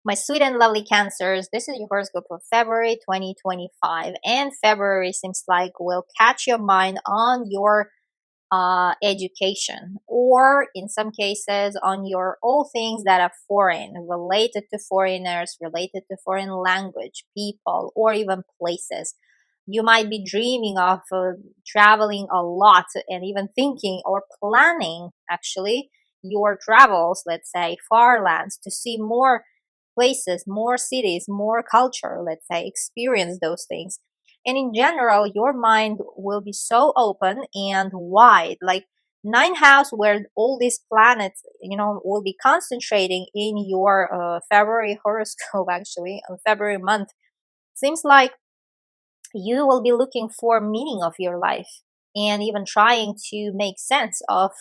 My sweet and lovely Cancers, this is your horoscope for February 2025. And February seems like will catch your mind on your education, or in some cases on your all things that are foreign, related to foreigners, related to foreign language, people, or even places. You might be dreaming of traveling a lot and even thinking or planning actually your travels, let's say far lands, to see more places, more cities, more culture, let's say, experience those things. And in general, your mind will be so open and wide, like nine house where all these planets, will be concentrating in your February horoscope, actually, on February month. Seems like you will be looking for meaning of your life and even trying to make sense of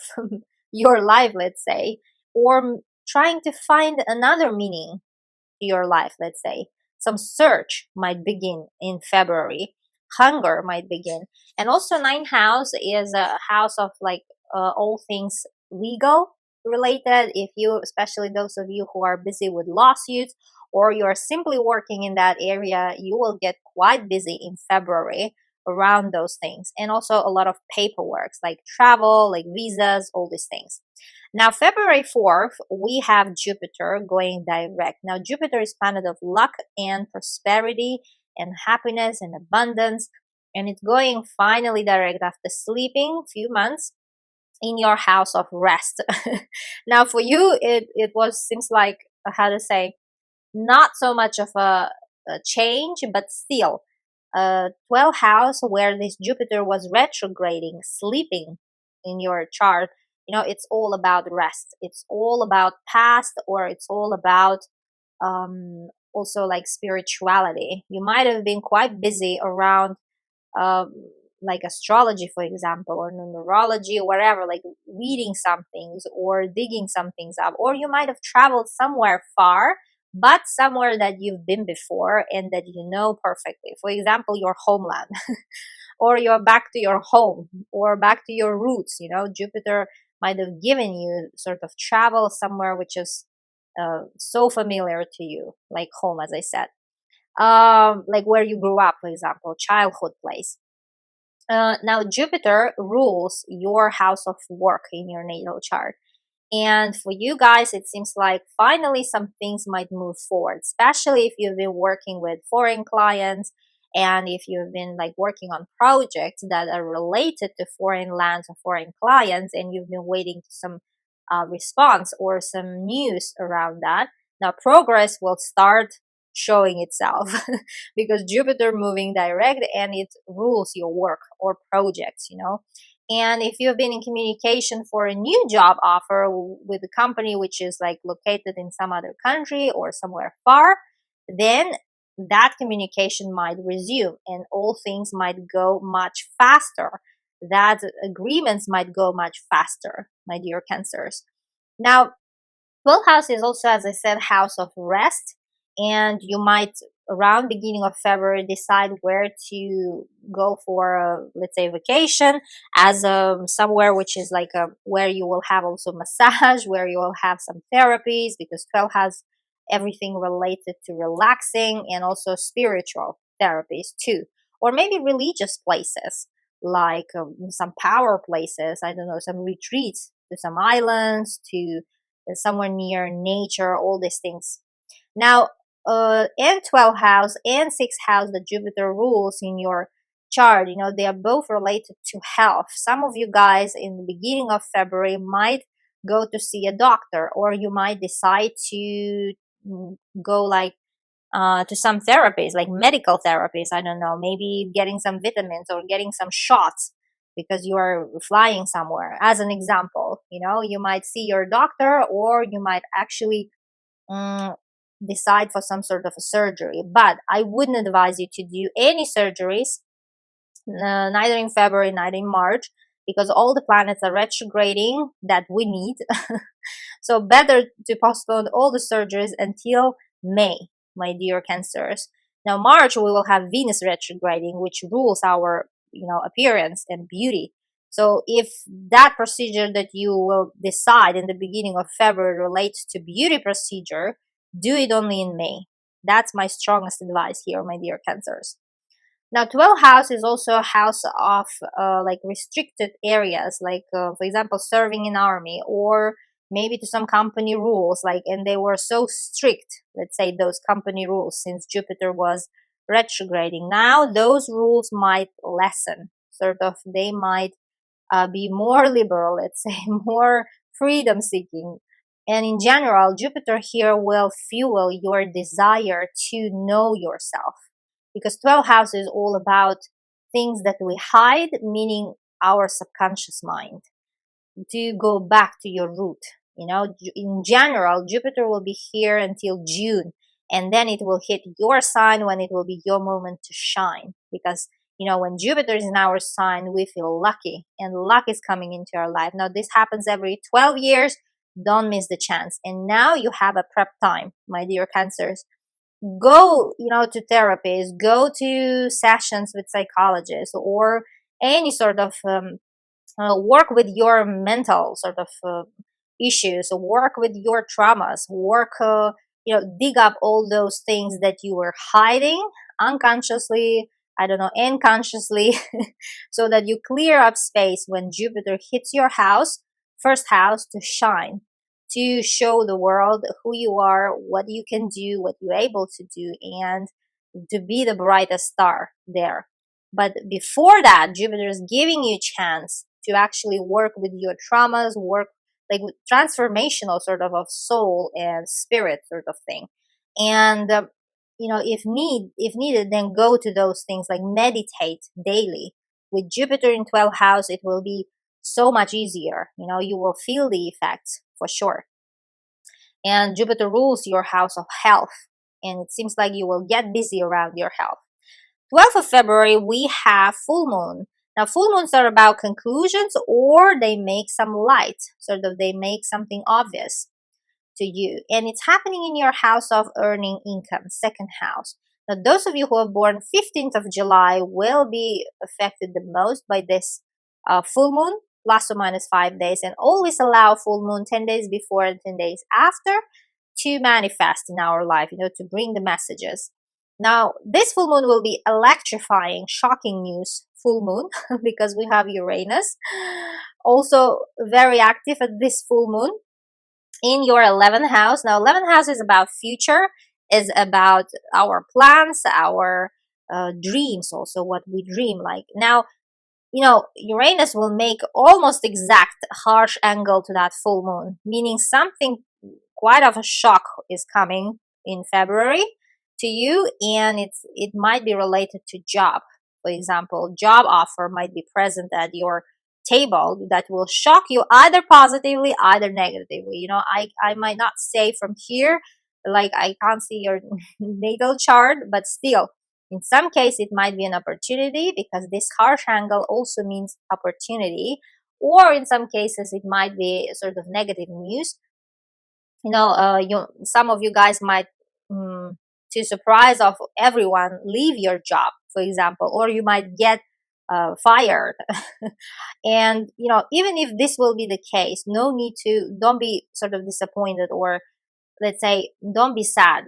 your life, let's say, or trying to find another meaning your life, let's say. Some search might begin in February. Hunger might begin. And also, ninth house is a house of like all things legal related. If you, especially those of you who are busy with lawsuits or you're simply working in that area, you will get quite busy in February around those things. And also a lot of paperwork like travel, like visas, all these things. Now, February 4th, we have Jupiter going direct. Now, Jupiter is planet of luck and prosperity and happiness and abundance, and it's going finally direct after sleeping few months in your house of rest. Now, for you, it was seems like how to say, not so much of a change, but still, 12th house where this Jupiter was retrograding, sleeping in your chart. It's all about rest. It's all about past, or it's all about also like spirituality. You might have been quite busy around um, like astrology, for example, or numerology, or whatever, like reading some things or digging some things up. Or you might have traveled somewhere far, but somewhere that you've been before and that you know perfectly. For example, your homeland, or you're back to your home, or back to your roots. Jupiter might have given you sort of travel somewhere which is so familiar to you, like home, as I said, like where you grew up, for example, childhood place. Now, Jupiter rules your house of work in your natal chart. And for you guys, it seems like finally some things might move forward, especially if you've been working with foreign clients and if you've been like working on projects that are related to foreign lands or foreign clients and you've been waiting for some response or some news around that. Now, progress will start showing itself because Jupiter moving direct and it rules your work or projects. And if you've been in communication for a new job offer with a company which is like located in some other country or somewhere far, then that communication might resume and all things might go much faster. That agreements might go much faster, my dear Cancers. Now, 12th house is also, as I said, house of rest, and you might around beginning of February decide where to go for a, let's say, vacation, as somewhere which is like where you will have also massage, where you will have some therapies, because 12 has everything related to relaxing and also spiritual therapies too, or maybe religious places like some power places, I don't know, some retreats to some islands, to somewhere near nature, all these things. Now, in 12th house and 6th house, the Jupiter rules in your chart, they are both related to health. Some of you guys in the beginning of February might go to see a doctor, or you might decide to go like to some therapies, like medical therapies. I don't know, maybe getting some vitamins or getting some shots because you are flying somewhere. As an example, you might see your doctor, or you might actually um, decide for some sort of a surgery. But I wouldn't advise you to do any surgeries, neither in February, neither in March, because all the planets are retrograding that we need. So better to postpone all the surgeries until May, my dear Cancers. Now, March, we will have Venus retrograding, which rules our, appearance and beauty. So if that procedure that you will decide in the beginning of February relates to beauty procedure, Do it only in May. That's my strongest advice here, my dear Cancers. Now, 12th house is also a house of like restricted areas, like for example, serving in army, or maybe to some company rules, like, and they were so strict, let's say those company rules, since Jupiter was retrograding. Now those rules might lessen, sort of, they might be more liberal, let's say, more freedom seeking. And in general, Jupiter here will fuel your desire to know yourself, because 12th house is all about things that we hide, meaning our subconscious mind, to go back to your root. In general, Jupiter will be here until June, and then it will hit your sign when it will be your moment to shine. Because, when Jupiter is in our sign, we feel lucky, and luck is coming into our life. Now, this happens every 12 years. Don't miss the chance. And now you have a prep time, my dear Cancers. Go, to therapists, go to sessions with psychologists, or any sort of work with your mental sort of issues, work with your traumas, work, dig up all those things that you were hiding unconsciously, I don't know, unconsciously, so that you clear up space when Jupiter hits your house, first house, to shine, to show the world who you are, what you can do, what you're able to do, and to be the brightest star there. But before that, Jupiter is giving you a chance to actually work with your traumas, work like with transformational sort of soul and spirit sort of thing. And if needed, then go to those things like meditate daily. With Jupiter in 12th house, it will be so much easier. You will feel the effects for sure. And Jupiter rules your house of health, and it seems like you will get busy around your health. 12th of February, we have full moon. Now, full moons are about conclusions, or they make some light, sort of, they make something obvious to you. And it's happening in your house of earning income, second house. Now, those of you who are born 15th of July will be affected the most by this full moon, plus or minus 5 days. And always allow full moon 10 days before and 10 days after to manifest in our life, to bring the messages. Now, this full moon will be electrifying, shocking news full moon, because we have Uranus also very active at this full moon in your 11th house. Now, 11th house is about future, is about our plans, our dreams, also what we dream like. Now, Uranus will make almost exact harsh angle to that full moon, meaning something quite of a shock is coming in February to you, and it might be related to job. For example, job offer might be present at your table that will shock you either positively, either negatively. I might not say from here, like I can't see your natal chart, but still, in some case, it might be an opportunity, because this harsh angle also means opportunity. Or in some cases, it might be sort of negative news. Some of you guys might, to surprise of everyone, leave your job, for example, or you might get fired. And even if this will be the case, don't be sort of disappointed, or let's say, don't be sad,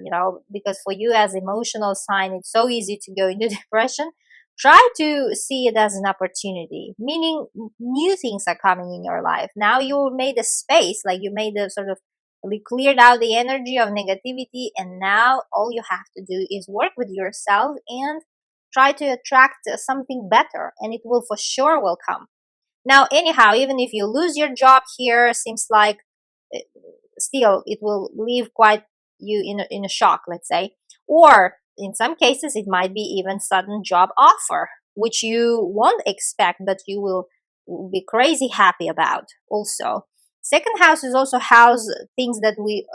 because for you as emotional sign, it's so easy to go into depression. Try to see it as an opportunity, meaning new things are coming in your life. Now you made a space, like you made a sort of, we cleared out the energy of negativity, and now all you have to do is work with yourself and try to attract something better, and it will for sure will come. Now, anyhow, even if you lose your job here, seems like still it will leave quite you in a shock, let's say. Or in some cases, it might be even sudden job offer, which you won't expect, but you will be crazy happy about also. Second house is also house things that we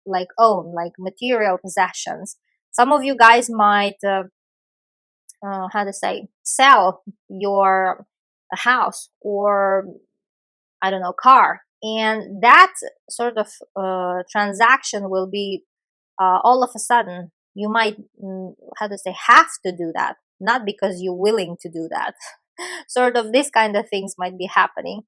like own, like material possessions. Some of you guys might how to say, sell your house, or I don't know, car, and that sort of transaction will be all of a sudden. You might how to say, have to do that, not because you're willing to do that. Sort of this kind of things might be happening.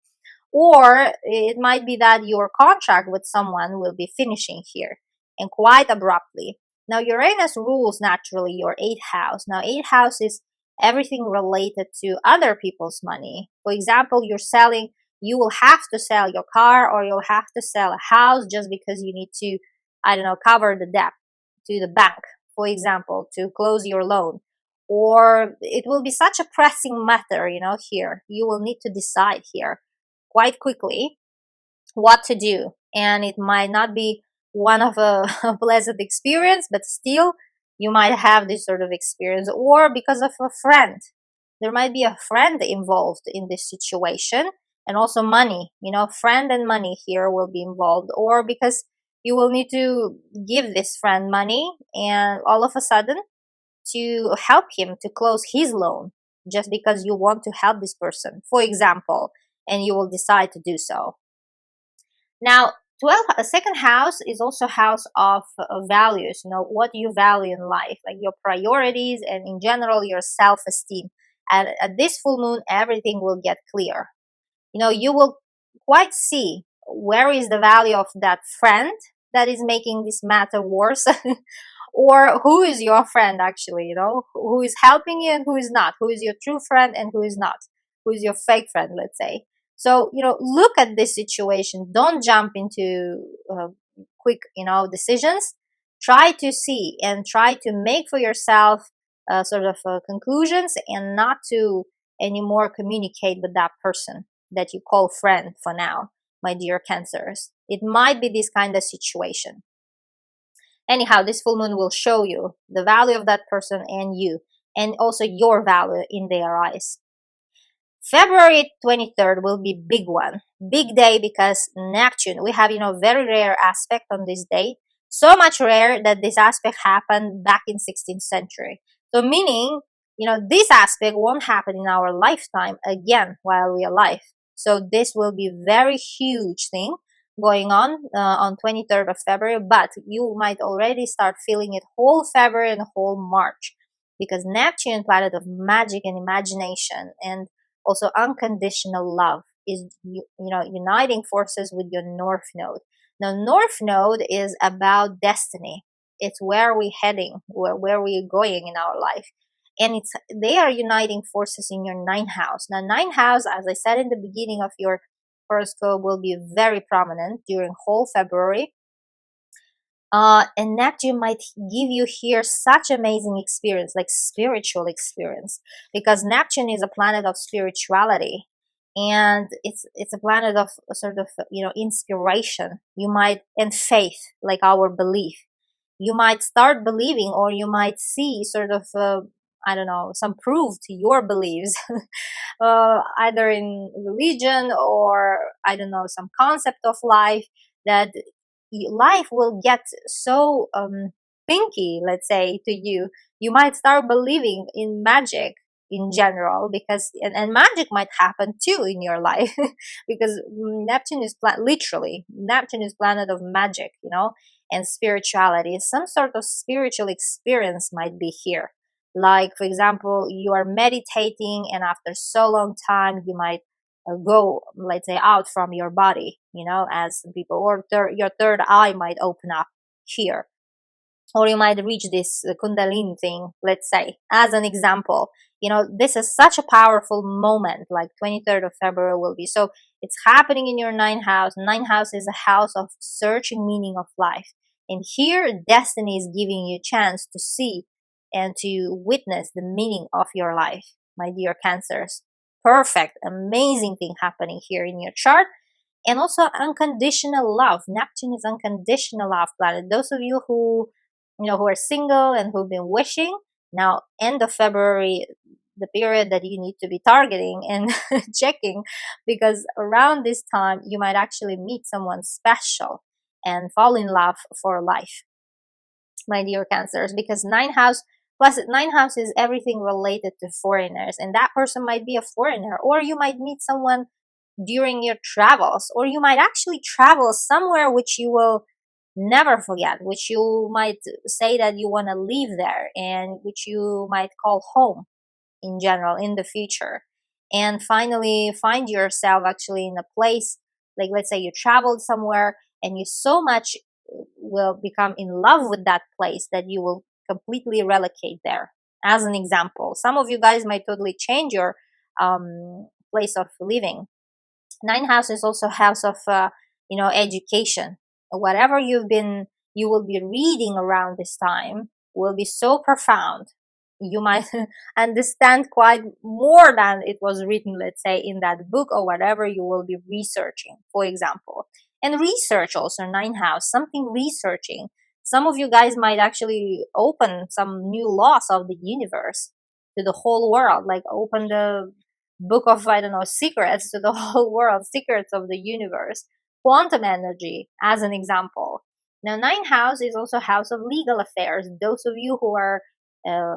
Or it might be that your contract with someone will be finishing here. and quite abruptly. Now, Uranus rules naturally your eighth house. Now, eighth house is everything related to other people's money. For example, you will have to sell your car, or you'll have to sell a house just because you need to, I don't know, cover the debt to the bank, for example, to close your loan. Or it will be such a pressing matter, here. You will need to decide here quite quickly what to do. And it might not be one of a pleasant experience, but still you might have this sort of experience. Or because of a friend, there might be a friend involved in this situation. And also money, friend and money here will be involved. Or because you will need to give this friend money, and all of a sudden to help him to close his loan, just because you want to help this person, for example, and you will decide to do so. Now, 12, a second house is also house of values, what you value in life, like your priorities and in general your self-esteem. At this full moon, everything will get clear. You will quite see where is the value of that friend that is making this matter worse, or who is your friend actually, who is helping you and who is not, who is your true friend and who is not, who is your fake friend, let's say. So, look at this situation. Don't jump into quick, decisions. Try to see and try to make for yourself sort of conclusions, and not to anymore communicate with that person that you call friend for now, my dear Cancers. It might be this kind of situation. Anyhow, this full moon will show you the value of that person and you, and also your value in their eyes. February 23rd will be big one. Big day because Neptune, we have, very rare aspect on this day. So much rare that this aspect happened back in 16th century. So meaning, this aspect won't happen in our lifetime again while we're alive. So this will be very huge thing going on 23rd of February, but you might already start feeling it whole February and whole March, because Neptune, planet of magic and imagination, and also unconditional love, is uniting forces with your North Node. Now, North Node is about destiny. It's where we're heading, where we're going in our life. And they are uniting forces in your ninth house. Now, ninth house, as I said in the beginning of your horoscope, will be very prominent during whole February. And Neptune might give you here such amazing experience, like spiritual experience, because Neptune is a planet of spirituality, and it's a planet of sort of inspiration. And faith, like our belief. You might start believing, or you might see sort of I don't know, some proof to your beliefs, either in religion or I don't know, some concept of life, that life will get so pinky, let's say, to you. You might start believing in magic in general, because and magic might happen too in your life, because Neptune is Neptune is planet of magic, and spirituality. Some sort of spiritual experience might be here. Like, for example, you are meditating, and after so long time, you might go, let's say, out from your body, as people, or your third eye might open up here, or you might reach this Kundalini thing, let's say, as an example. This is such a powerful moment, like 23rd of February will be. So it's happening in your ninth house. Ninth house is a house of searching meaning of life. And here, destiny is giving you a chance to see and to witness the meaning of your life, my dear Cancers. Perfect, amazing thing happening here in your chart. And also unconditional love. Neptune is unconditional love planet. Those of you who are single and who've been wishing, now end of February, the period that you need to be targeting and checking, because around this time you might actually meet someone special and fall in love for life, my dear Cancers. Because ninth house is everything related to foreigners, and that person might be a foreigner, or you might meet someone during your travels, or you might actually travel somewhere which you will never forget, which you might say that you want to live there, and which you might call home in general in the future. And finally find yourself actually in a place, like, let's say you traveled somewhere and you so much will become in love with that place that you will completely relocate there. As an example, some of you guys might totally change your place of living. Nine house is also house of education. Whatever you will be reading around this time will be so profound. You might understand quite more than it was written, let's say, in that book or whatever you will be researching, for example. And research also, nine house, something researching. Some of you guys might actually open some new laws of the universe to the whole world, like open the book of, I don't know, secrets to the whole world, secrets of the universe, quantum energy, as an example. Now, ninth house is also house of legal affairs. Those of you who are uh,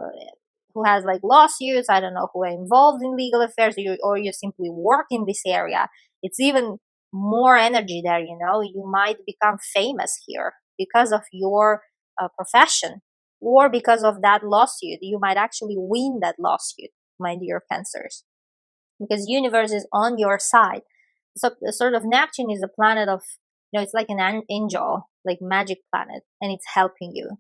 who has like lawsuits, I don't know, who are involved in legal affairs, or you simply work in this area, it's even more energy there. You might become famous here because of your profession, or because of that lawsuit. You might actually win that lawsuit, my dear Cancers, because universe is on your side. So sort of Neptune is a planet of, it's like an angel, like magic planet, and it's helping you.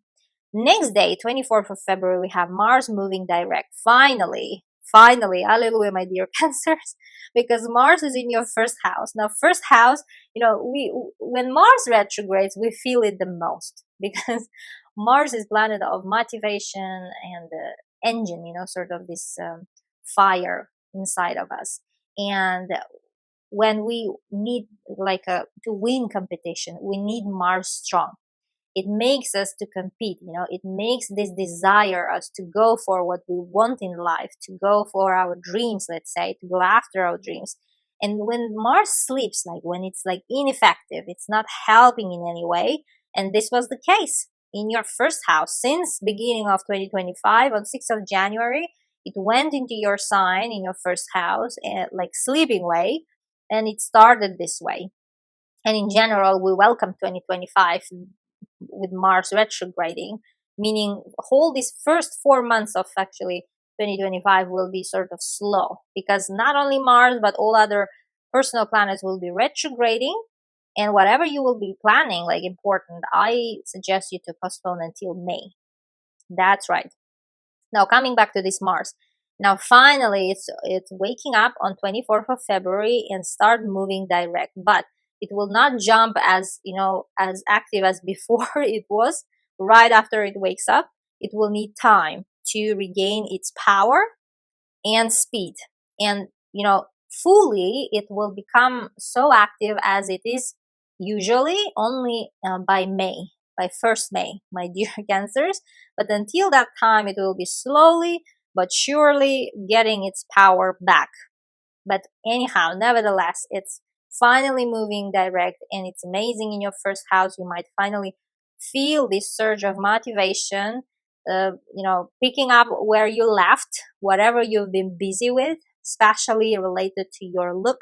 Next day, 24th of February, we have Mars moving direct. Finally, hallelujah, my dear Cancers, because Mars is in your first house. Now, first house, we when Mars retrogrades, we feel it the most because Mars is planet of motivation and engine, sort of this fire inside of us. And when we need to win competition, we need Mars strong. It makes us to compete. It makes this desire us to go for what we want in life, to go for our dreams, let's say, to go after our dreams. And when Mars sleeps, like when it's like ineffective, it's not helping in any way. And this was the case in your first house since beginning of 2025 on 6th of January. It went into your sign in your first house, like sleeping way, and it started this way. And in general, we welcome 2025 with Mars retrograding, meaning whole these first 4 months of actually 2025 will be sort of slow, because not only Mars but all other personal planets will be retrograding, and whatever you will be planning, like important, I suggest you to postpone until May. That's right. Now, coming back to this Mars. Now, finally, it's waking up on 24th of February and start moving direct, but it will not jump as as active as before it was right after it wakes up. It will need time to regain its power and speed, and fully it will become so active as it is usually only by May, by 1st May, my dear Cancers. But until that time, it will be slowly but surely getting its power back. But anyhow, nevertheless, it's finally moving direct, and it's amazing. In your first house, you might finally feel this surge of motivation, picking up where you left, whatever you've been busy with, especially related to your look,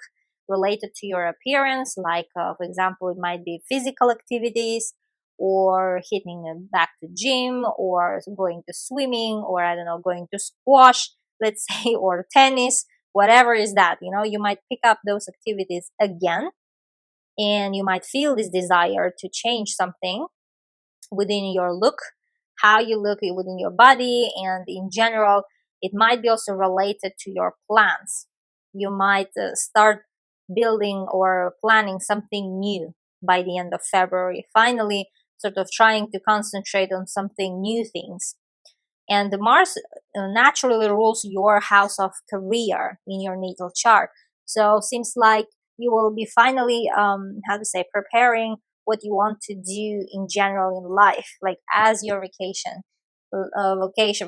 related to your appearance. Like, for example, it might be physical activities, or hitting back to gym, or going to swimming, or I don't know, going to squash, let's say, or tennis, whatever is that. You might pick up those activities again, and you might feel this desire to change something within your look, how you look within your body, and in general. It might be also related to your plans. You might start building or planning something new by the end of February, finally sort of trying to concentrate on something new things. And the Mars naturally rules your house of career in your natal chart. So seems like you will be finally, preparing what you want to do in general in life, like as your vocation,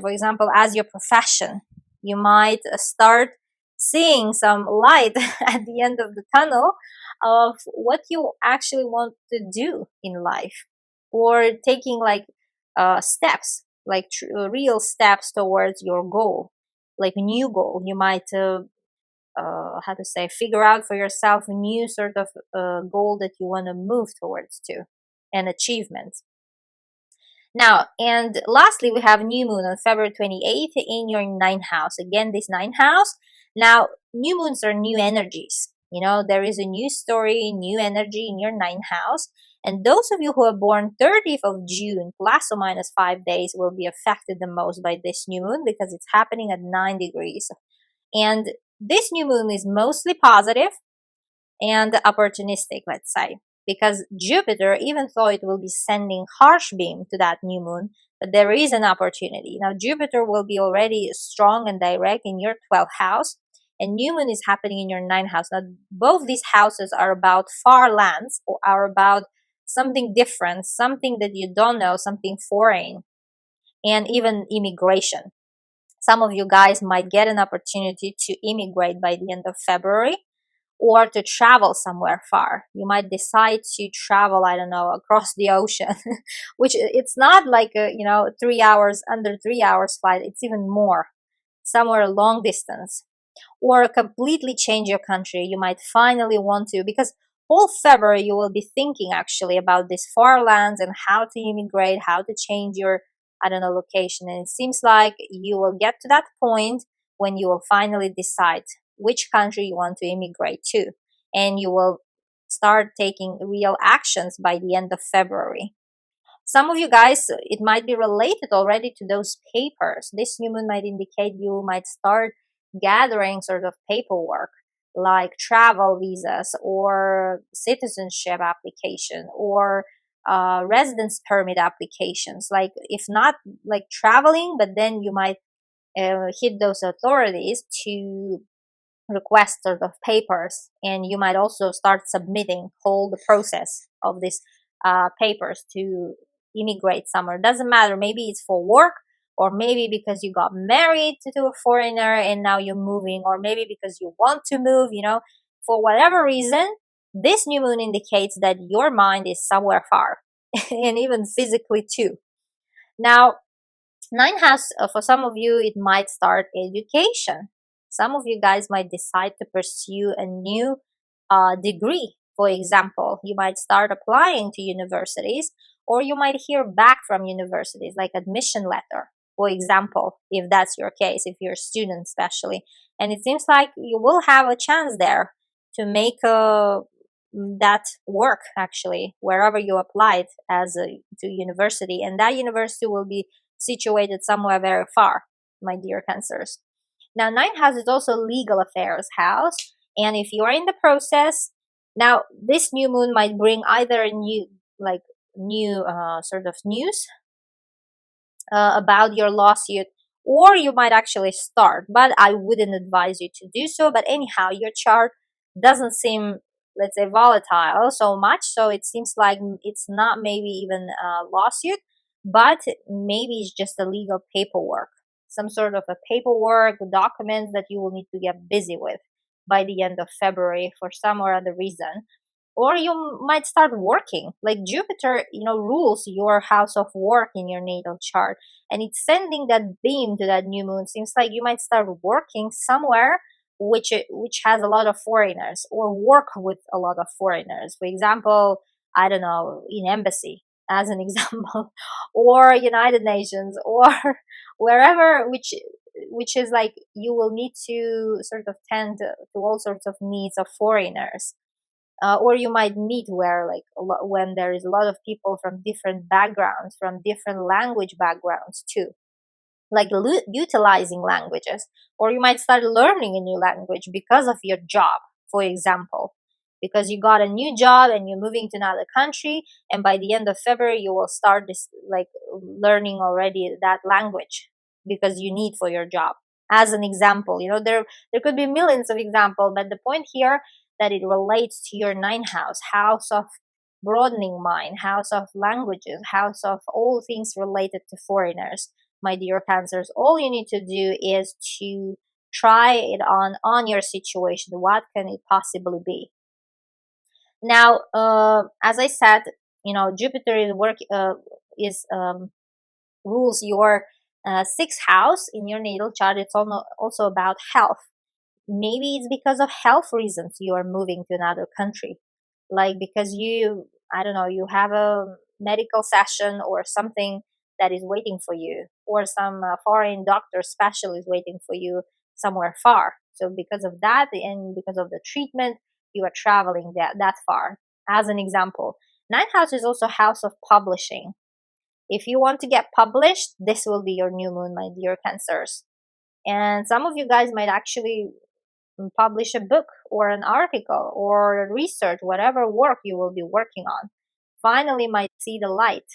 for example, as your profession. You might start seeing some light at the end of the tunnel of what you actually want to do in life, or taking like steps, like real steps towards your goal, like a new goal. You might figure out for yourself a new sort of goal that you want to move towards to, an achievement. Now, and lastly, we have new moon on February 28th in your ninth house. Again, this ninth house. Now, new moons are new energies. There is a new story, new energy in your ninth house. And those of you who are born 30th of June, plus or minus 5 days, will be affected the most by this new moon because it's happening at 9 degrees. And this new moon is mostly positive and opportunistic, let's say, because Jupiter, even though it will be sending harsh beam to that new moon, but there is an opportunity. Now, Jupiter will be already strong and direct in your 12th house, and new moon is happening in your 9th house. Now, both these houses are about far lands or are about something different, something that you don't know, something foreign, and even immigration. Some of you guys might get an opportunity to immigrate by the end of February or to travel somewhere far. You might decide to travel, I don't know, across the ocean, which it's not like a, 3 hours, under 3 hours flight. It's even more, somewhere long distance, or completely change your country. You might finally want to, because whole February you will be thinking actually about these far lands and how to immigrate, how to change your, I don't know, location. And it seems like you will get to that point when you will finally decide which country you want to immigrate to. And you will start taking real actions by the end of February. Some of you guys, it might be related already to those papers. This new moon might indicate you might start gathering sort of paperwork like travel visas or citizenship application or residence permit applications. Like, if not like traveling, but then you might hit those authorities to request sort of papers, and you might also start submitting whole the process of these papers to immigrate somewhere. Doesn't matter, maybe it's for work, or maybe because you got married to a foreigner and now you're moving, or maybe because you want to move, for whatever reason. This new moon indicates that your mind is somewhere far and even physically too. Now, nine has, for some of you, it might start education. Some of you guys might decide to pursue a new degree. For example, you might start applying to universities, or you might hear back from universities, like admission letter, for example, if that's your case, if you're a student especially. And it seems like you will have a chance there to make that work, actually, wherever you applied to university. And that university will be situated somewhere very far, my dear Cancers. Now, ninth house is also legal affairs house. And if you are in the process, now this new moon might bring either a new sort of news about your lawsuit, or you might actually start, but I wouldn't advise you to do so. But anyhow, your chart doesn't seem, let's say, volatile so much, so it seems like it's not maybe even a lawsuit, but maybe it's just a legal paperwork, some sort of a paperwork, documents that you will need to get busy with by the end of February for some or other reason. Or you might start working. Like Jupiter, rules your house of work in your natal chart, and it's sending that beam to that new moon. Seems like you might start working somewhere which has a lot of foreigners, or work with a lot of foreigners. For example, I don't know, in embassy, as an example, or United Nations, or wherever, which is like you will need to sort of tend to all sorts of needs of foreigners. Or you might meet where, like, when there is a lot of people from different backgrounds, from different language backgrounds too, like utilizing languages. Or you might start learning a new language because of your job, for example, because you got a new job and you're moving to another country, and by the end of February you will start this, like, learning already that language because you need for your job, as an example. There could be millions of examples, but the point here that it relates to your ninth house of broadening mind, house of languages, house of all things related to foreigners. My dear Cancers, all you need to do is to try it on your situation. What can it possibly be? Now, as I said, Jupiter rules your sixth house in your natal chart. It's also about health. Maybe it's because of health reasons you are moving to another country, like because I don't know, you have a medical session or something that is waiting for you, or some foreign doctor specialist waiting for you somewhere far. So because of that, and because of the treatment, you are traveling that far, as an example. Ninth house is also house of publishing. If you want to get published, this will be your new moon, my dear Cancers. And some of you guys might actually publish a book or an article or research, whatever work you will be working on. Finally, might see the light.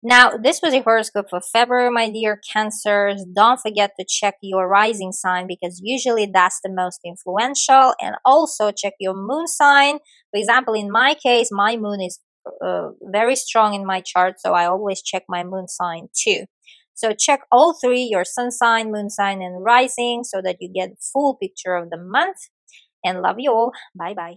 Now, this was a horoscope for February, my dear Cancers. Don't forget to check your rising sign because usually that's the most influential. And also check your moon sign. For example, in my case, my moon is very strong in my chart, so I always check my moon sign too. So check all three, your sun sign, moon sign, and rising, so that you get full picture of the month. And love you all. Bye bye.